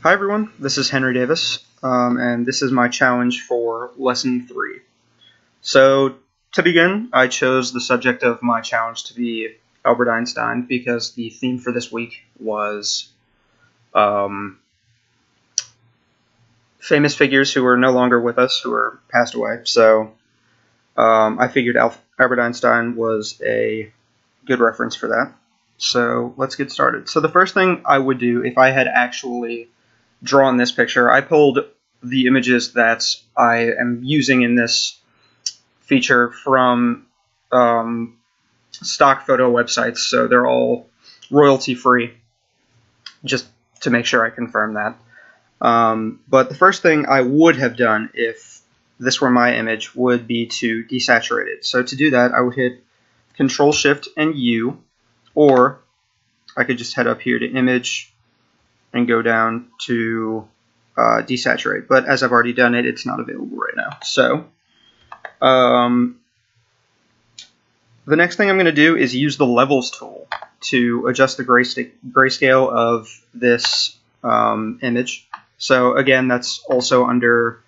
Hi everyone, this is Henry Davis, and this is my challenge for Lesson 3. So, to begin, I chose the subject of my challenge to be Albert Einstein because the theme for this week was famous figures who are no longer with us, who are passed away. So, I figured Albert Einstein was a good reference for that. So, let's get started. So, the first thing I would do if I had actually drawn this picture, I pulled the images that I am using in this feature from stock photo websites, so they're all royalty free, just to make sure I confirm that. But the first thing I would have done if this were my image would be to desaturate it. So to do that, I would hit Control Shift and U, or I could just head up here to Image and go down to desaturate. But as I've already done it, it's not available right now. So the next thing I'm going to do is use the Levels tool to adjust the grayscale of this image. So again, that's also under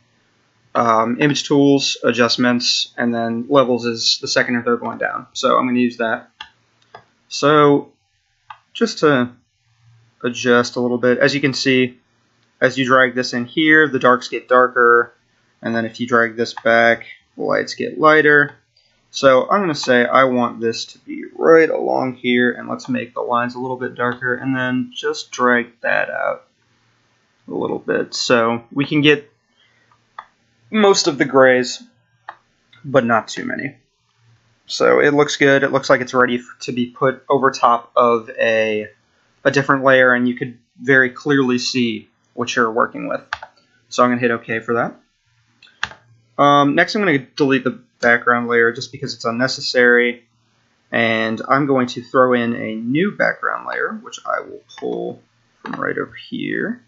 Image Tools, Adjustments, and then Levels is the second or third one down. So I'm going to use that. So just to adjust a little bit, as you can see, as you drag this in here, the darks get darker, and then if you drag this back, the lights get lighter. So I'm going to say I want this to be right along here, and let's make the lines a little bit darker, and then just drag that out a little bit so we can get most of the grays, but not too many. So it looks good. It looks like it's ready to be put over top of a different layer, and you could very clearly see what you're working with. So I'm going to hit OK for that. Next I'm going to delete the background layer just because it's unnecessary, and I'm going to throw in a new background layer, which I will pull from right over here.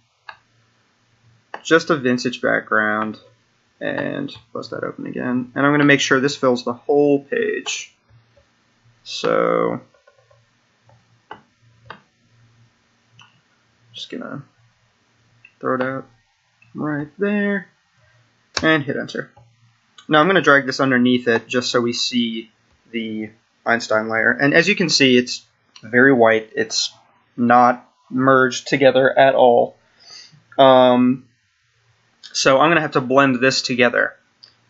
Just a vintage background, and bust that open again. And I'm going to make sure this fills the whole page. So just going to throw it out right there and hit enter. Now I'm going to drag this underneath it just so we see the Einstein layer. And as you can see, it's very white. It's not merged together at all. So I'm going to have to blend this together.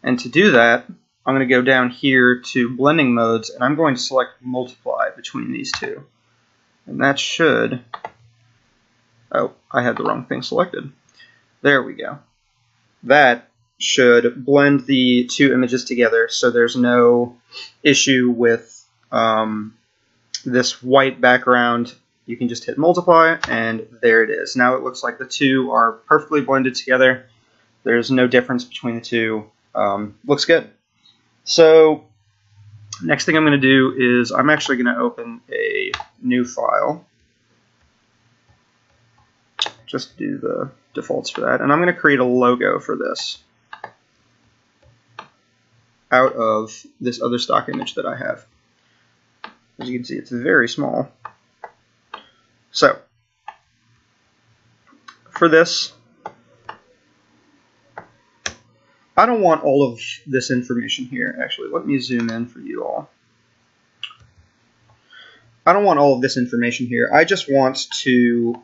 And to do that, I'm going to go down here to blending modes, and I'm going to select multiply between these two. And that should... Oh, I had the wrong thing selected. There we go. That should blend the two images together, so there's no issue with this white background. You can just hit multiply, and there it is. Now it looks like the two are perfectly blended together. There's no difference between the two. Looks good. So next thing I'm going to do is I'm actually going to open a new file. Just do the defaults for that. And I'm going to create a logo for this out of this other stock image that I have. As you can see, it's very small. So for this, I don't want all of this information here. Actually, let me zoom in for you all. I don't want all of this information here. I just want to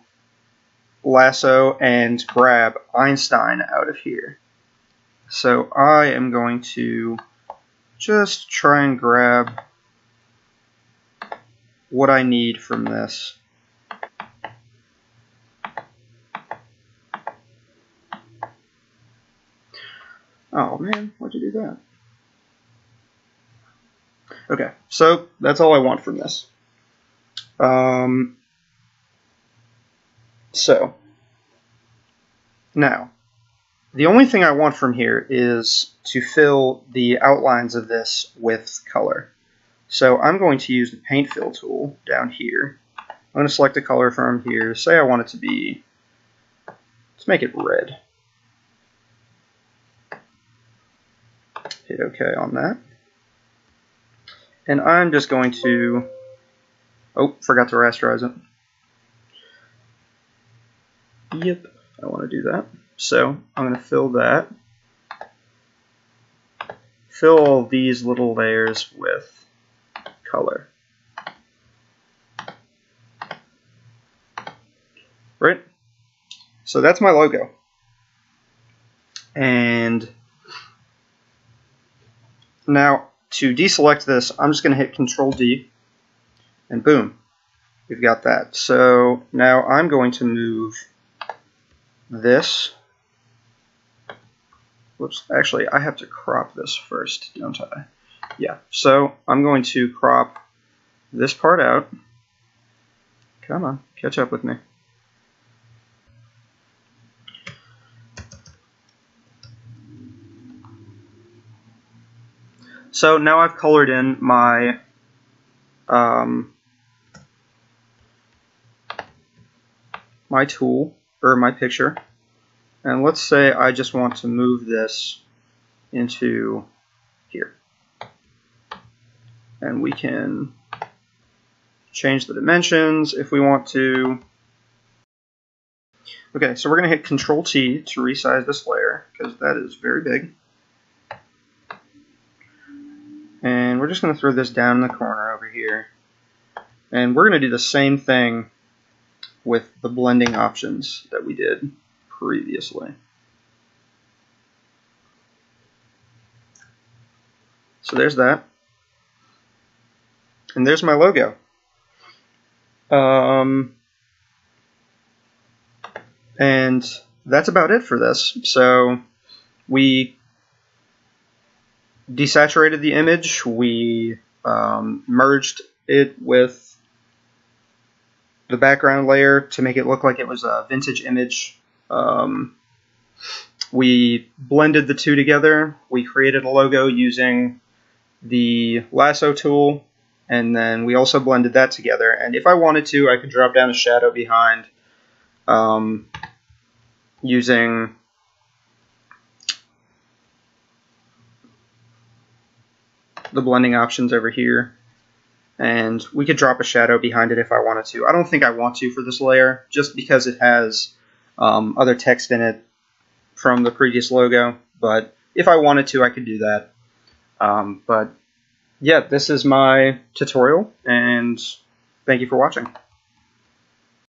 lasso and grab Einstein out of here. So I am going to just try and grab what I need from this. Oh man, why'd you do that? Okay, so that's all I want from this. So now, the only thing I want from here is to fill the outlines of this with color. So I'm going to use the paint fill tool down here. I'm going to select a color from here. Say I want it to be, let's make it red. Hit OK on that. And I'm just going to, oh, forgot to rasterize it. Yep. I want to do that. So I'm going to fill that. Fill all these little layers with color. Right? So that's my logo. And now to deselect this, I'm just going to hit Control D, and boom, we've got that. So now I'm going to move this. Whoops, actually I have to crop this first, don't I? Yeah, so I'm going to crop this part out. Come on, catch up with me. So now I've colored in my my tool, or my picture, and let's say I just want to move this into here. And we can change the dimensions if we want to. Okay, so we're going to hit Control T to resize this layer, because that is very big. And we're just going to throw this down in the corner over here. And we're going to do the same thing with the blending options that we did previously. So there's that. And there's my logo. And that's about it for this. So we desaturated the image, we merged it with the background layer to make it look like it was a vintage image. We blended the two together. We created a logo using the lasso tool, and then we also blended that together. And if I wanted to, I could drop down a shadow behind using the blending options over here. And we could drop a shadow behind it if I wanted to. I don't think I want to for this layer, just because it has other text in it from the previous logo. But if I wanted to, I could do that. But yeah, this is my tutorial, and thank you for watching.